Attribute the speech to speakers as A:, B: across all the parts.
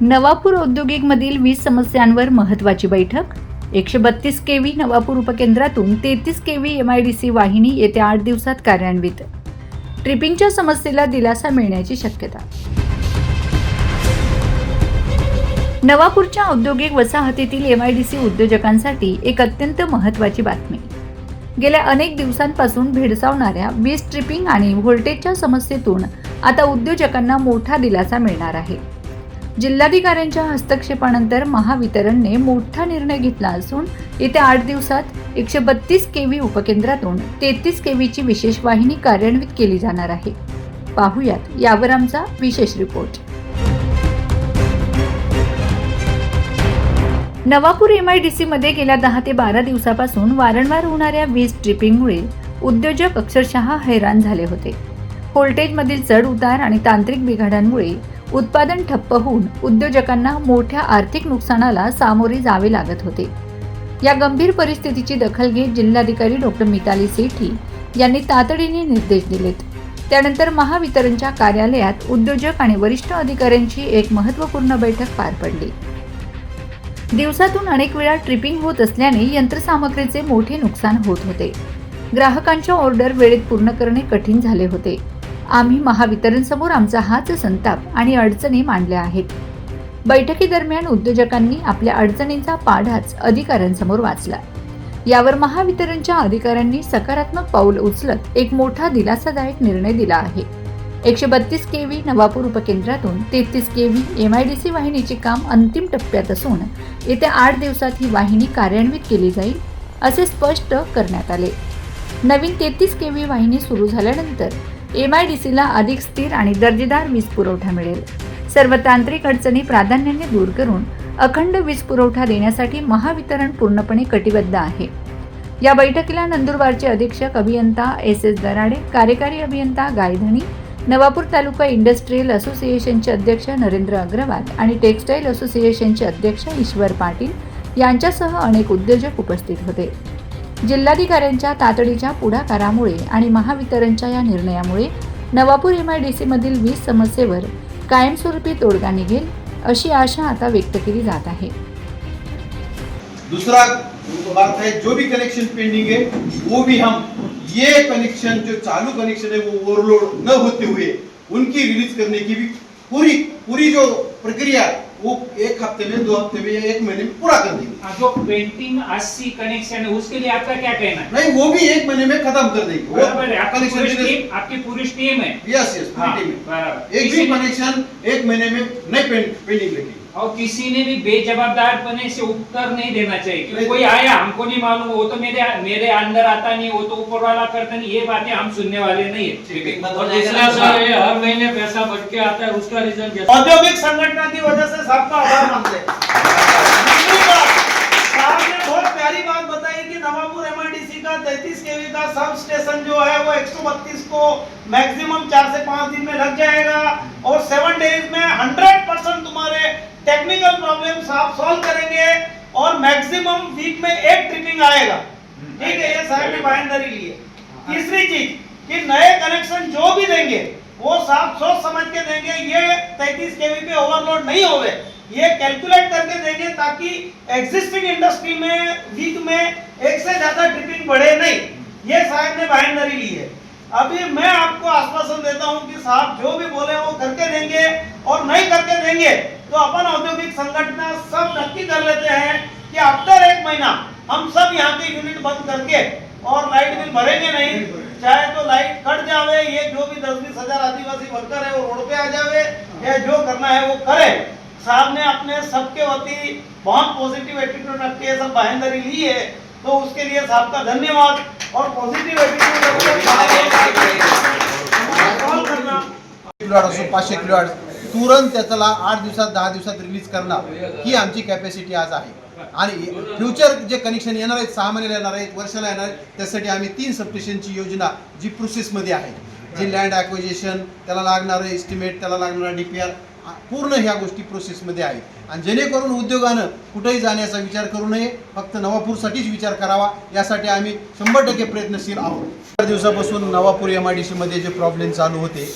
A: नवापूर औद्योगिकमधील 20 समस्यांवर महत्त्वाची बैठक। 132 केव्ही नवापूर उपकेंद्रातून 33 केव्ही MIDC वाहिनी येत्या 8 दिवसात कार्यान्वित। ट्रिपिंगच्या समस्येला दिलासा मिळण्याची शक्यता। नवापूरच्या औद्योगिक वसाहतीतील MIDC उद्योजकांसाठी एक अत्यंत महत्त्वाची बातमी। गेल्या अनेक दिवसांपासून भेडसावणाऱ्या वीज ट्रिपिंग आणि व्होल्टेजच्या समस्येतून आता उद्योजकांना मोठा दिलासा मिळणार आहे। जिल्हाधिकाऱ्यांच्या हस्तक्षेपानंतर महावितरणने मोठा निर्णय घेतला असून येत्या 8 दिवसात 132 केव्ही उपकेंद्रातून 33 केव्हीची विशेष वाहिनी कार्यान्वित केली जाणार आहे। पाहूयात यावर आमचा विशेष रिपोर्ट। नवापूर MIDC मध्ये गेल्या 10 ते 12 दिवसापासून वारंवार होणाऱ्या वीज ट्रिपिंगमुळे उद्योजक अक्षरशः हैराण झाले होते। व्होल्टेजमधील चढ उतार आणि तांत्रिक बिघाडांमुळे उत्पादन ठप्प होऊन उद्योजकांना मोठ्या आर्थिक नुकसानाला सामोरे जावे लागत होते। या गंभीर परिस्थितीची दखल घेत जिल्हाधिकारी डॉ. मिताली सेठी यांनी तातडीने निर्देश दिलेत। त्यानंतर महावितरणच्या कार्यालयात उद्योजक आणि वरिष्ठ अधिकाऱ्यांची एक महत्त्वपूर्ण बैठक पार पडली। दिवसातून अनेक वेळा ट्रिपिंग होत असल्याने यंत्रसामग्रीचे मोठे नुकसान होत होते। ग्राहकांच्या ऑर्डर वेळेत पूर्ण करणे कठीण झाले होते। आम्ही महावितरणसमोर आमचा हाच संताप आणि अडचणी मांडल्या आहेत। बैठकीदरम्यान उद्योजकांनी आपल्या अडचणींचा पाढाच अधिकाऱ्यांसमोर वाचला। यावर महावितरणच्या अधिकाऱ्यांनी सकारात्मक पाऊल उचलत एक मोठा दिलासादायक निर्णय दिला आहे। 132 केव्ही नवापूर उपकेंद्रातून 33 केव्ही MIDC वाहिनीचे काम अंतिम टप्प्यात असून येत्या 8 दिवसात ही वाहिनी कार्यान्वित केली जाईल असे स्पष्ट करण्यात आले। नवीन 33 केव्ही वाहिनी सुरू झाल्यानंतर MIDCला अधिक स्थिर आणि दर्जेदार वीज पुरवठा मिळेल। सर्व तांत्रिक अडचणी प्राधान्याने दूर करून अखंड वीज पुरवठा देण्यासाठी महावितरण पूर्णपणे कटिबद्ध आहे। या बैठकीला नंदुरबारचे अधीक्षक अभियंता SS दराडे, कार्यकारी अभियंता गायधनी, नवापूर तालुका इंडस्ट्रियल असोसिएशनचे अध्यक्ष नरेंद्र अग्रवाल आणि टेक्सटाईल असोसिएशनचे अध्यक्ष ईश्वर पाटील यांच्यासह अनेक उद्योजक उपस्थित होते। जिल्हाधिकाऱ्यांच्या तातडीच्या पुढाकारामुळे आणि महावितरणच्या या निर्णयामुळे नवापूर MIDC मधील वीज समस्येवर कायमस्वरूपी तोडगा निघेल अशी आशा आता व्यक्त केली जात आहे।
B: दूसरा बात है, जो भी कनेक्शन पेंडिंग है वो भी हम ये कनेक्शन जो चालू कनेक्शन है वो ओवरलोड न होते हुए उनकी रिलीज करने की भी पूरी जो प्रक्रिया वो 1 हफ्ते में 2 हफ्ते में या 1 महीने में पूरा कर देंगे।
C: जो पेंटिंग 80 कनेक्शन है उसके लिए आपका क्या कहना है?
B: नहीं, वो भी 1 महीने में खत्म कर देंगे। वो
C: कनेक्शन आपकी पूरी टीम है।
B: यस पूरी टीम है। एक भी कनेक्शन 1 महीने में नहीं पेंडिंग रखेगी।
C: और किसी ने भी बेजवाबदारपने से उत्तर नहीं देना चाहिए कि कोई आया हमको नहीं मालूम, वो तो मेरे अंदर आता नहीं, वो तो ऊपर वाला करता नहीं, ये बातें हम सुनने वाले नहीं है।
D: और दूसरा सर, ये हर महीने पैसा बढ़ के आता है, उसका रीजन क्या?
E: औद्योगिक संगठन की वजह से सबका आभार मानते हैं। साहब ने बहुत प्यारी बात बताई कि नवापुर MIDC का 33 केवी का सब स्टेशन जो है वो 132 को मैक्सिमम 4 से 5 दिन में लग जाएगा और 7 डेज में 100% तुम्हारे टेक्निकल प्रॉब्लम्स आप सॉल्व करेंगे और मैक्सिमम वीक में 1 ट्रिपिंग आएगा। ठीक है, ये साहब ने बायनरी ली है। तीसरी चीज कि नए कनेक्शन जो भी देंगे वो साफ सोच समझ के देंगे, ये 33 केवी पे ओवरलोड नहीं होवे, ये कैलकुलेट करके देंगे ताकि एग्जिस्टिंग इंडस्ट्री में वीक में 1 से ज्यादा ट्रिपिंग बढ़े नहीं। ये साहब ने बायनरी ली है। अभी मैं आपको आश्वासन देता हूं कि साहब जो भी बोले वो करके देंगे और नहीं करके देंगे तो अपन औद्योगिक संगठन सब नक्की कर लेते हैं कि आफ्टर 1 महीना हम सब यहाँ के यूनिट बंद करके और लाइट बिल भरेंगे नहीं। चाहे तो लाइट कट जावे, ये जो भी 10-20 हजार आदिवासी वर्कर है वो रोड पे आ जावे, या जो करना है वो करे। साहब ने अपने सबके वती बहुत पॉजिटिव एटीट्यूड रख के सब बाहेंदरी ली है, तो उसके लिए साहब का धन्यवाद। और पॉजिटिव एटीट्यूड करना
B: 500 किलोवाट तुरंत त्याला 8 दिवसात 10 दिवसात रिलीज करणं ही आमची कॅपॅसिटी आज आहे। आणि फ्युचर जे कनेक्शन येणार आहेत, 6 महिन्याला येणार आहेत, वर्षाला येणार आहेत, त्यासाठी आम्ही 3 सबस्टेशनची योजना जी प्रोसेसमध्ये आहे, जी लँड ॲक्विजिशन, त्याला लागणारं एस्टिमेट, त्याला लागणारा DPR, पूर्ण ह्या गोष्टी प्रोसेसमध्ये आहेत। आणि जेणेकरून उद्योगानं कुठेही जाण्याचा विचार करू नये, फक्त नवापूरसाठीच विचार करावा, यासाठी आम्ही 100% प्रयत्नशील आहोत। 4 दिवसापासून नवापूर MIDC मध्ये जे प्रॉब्लेम चालू होते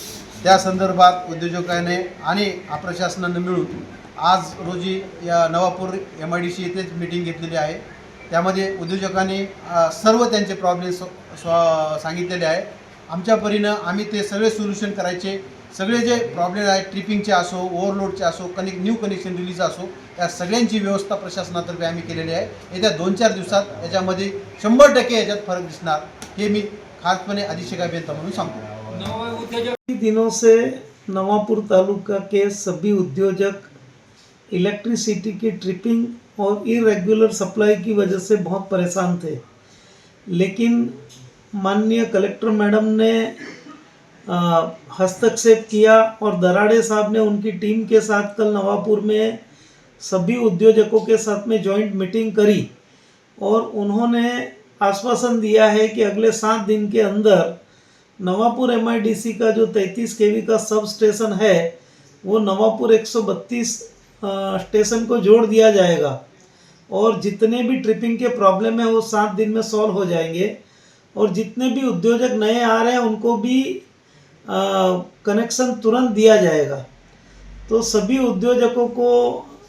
B: त्या संदर्भात उद्योजकाने आणि प्रशासनाने मिळून आज रोजी या नवापूर MIDC येथेच मीटिंग घेतलेली आहे. त्यामध्ये उद्योजकांनी सर्व त्यांचे प्रॉब्लेम्स सांगितलेले आहे. आमच्या परीनं आम्ही ते सगळे सोल्युशन करायचे. सगळे जे प्रॉब्लेम आहेत ट्रिपिंगचे असो, ओव्हरलोडचे असो, न्यू कनेक्शन रिलीज असो, या सगळ्यांची व्यवस्था प्रशासनातर्फे आम्ही केलेली आहे. येत्या 2-4 दिवसात याच्यामध्ये 100% याच्यात फरक दिसणार, हे मी खासपणे अधीक्षक अभियंता म्हणून सांगतो.
D: नव उद्योजक
E: कई दिनों से नवापुर तालुका के सभी उद्योजक इलेक्ट्रिसिटी की ट्रिपिंग और इरेगुलर सप्लाई की वजह से बहुत परेशान थे, लेकिन माननीय कलेक्टर मैडम ने हस्तक्षेप किया और दराड़े साहब ने उनकी टीम के साथ कल नवापुर में सभी उद्योजकों के साथ में जॉइंट मीटिंग करी और उन्होंने आश्वासन दिया है कि अगले 7 दिन के अंदर नवापुर MIDC का जो 33 kV का सब स्टेशन है वो नवापुर 132 स्टेशन को जोड़ दिया जाएगा और जितने भी ट्रिपिंग के प्रॉब्लम है वो 7 दिन में सॉल्व हो जाएंगे और जितने भी उद्योजक नए आ रहे हैं उनको भी कनेक्शन तुरंत दिया जाएगा। तो सभी उद्योजकों को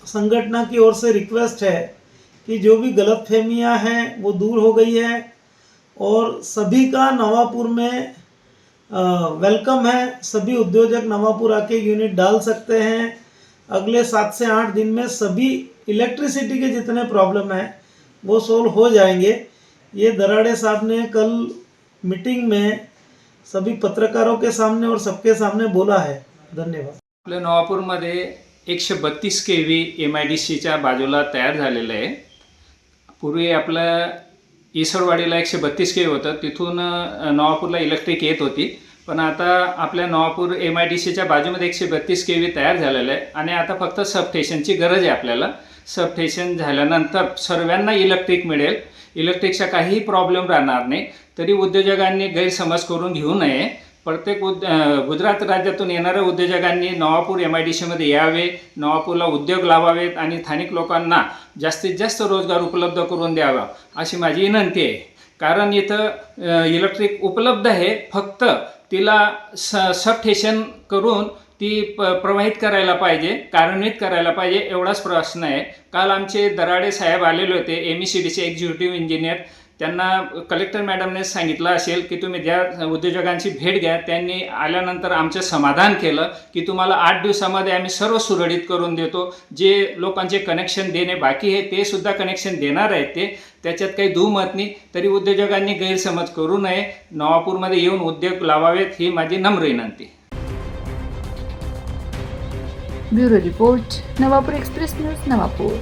E: संगठन की ओर से रिक्वेस्ट है कि जो भी गलतफहमियां हैं वो दूर हो गई है और सभी का नवापुर में वेलकम है। सभी उद्योजक नवापुर आके यूनिट डाल सकते हैं। अगले 7 से 8 दिन में सभी इलेक्ट्रिसिटी के जितने प्रॉब्लम हैं वो सोल्व हो जाएंगे। ये दराड़े साहब ने कल मीटिंग में सभी पत्रकारों के सामने और सबके सामने बोला है। धन्यवाद।
C: आपल्या नवापूरमध्ये 132 kV MIDCच्या बाजूला तयार झालेलं आहे. पूर्वी आपलं इसरवाडीला 132 kV होतं, तिथून नवापूरला इलेक्ट्रिक येत होती. पण आता आपल्या नवापूर MIDCच्या बाजूमध्ये 132 kV तयार झालेलं आहे आणि आता फक्त सबस्टेशनची गरज आहे आपल्याला. सबस्टेशन झाल्यानंतर सर्वांना इलेक्ट्रिक मिळेल. इलेक्ट्रिकचा काहीही प्रॉब्लेम राहणार नाही. तरी उद्योजकांनी गैरसमज करून घेऊ नये. प्रत्येक गुजरात राज्यातून येणाऱ्या उद्योजकांनी नवापूर MIDCमध्ये यावे, नवापूरला उद्योग लावावेत आणि स्थानिक लोकांना जास्तीत जास्त रोजगार उपलब्ध करून द्यावा अशी माझी विनंती आहे. कारण इथं इलेक्ट्रिक उपलब्ध आहे, फक्त तिला सबस्टेशन करून ती प्रवाहित करायला पाहिजे, कार्यान्वित करायला पाहिजे, एवढाच प्रश्न आहे. काल आमचे दराडे साहेब आलेले होते, MECDचे एक्झिक्युटिव्ह इंजिनियर. त्यांना कलेक्टर मॅडमने सांगितलं असेल की तुम्ही ज्या उद्योजकांची भेट घ्या. त्यांनी आल्यानंतर आमचं समाधान केलं की तुम्हाला 8 दिवसामध्ये आम्ही सर्व सुरळीत करून देतो. जे लोकांचे कनेक्शन देणे बाकी आहे ते सुद्धा कनेक्शन देणार आहेत. त्याच्यात काही दुमत नाही. तरी उद्योजकांनी गैरसमज करू नये. नवापूरमध्ये येऊन उद्योग लावावेत ही माझी नम्र विनंती.
A: Bureau report, Navapur express news, Navapur.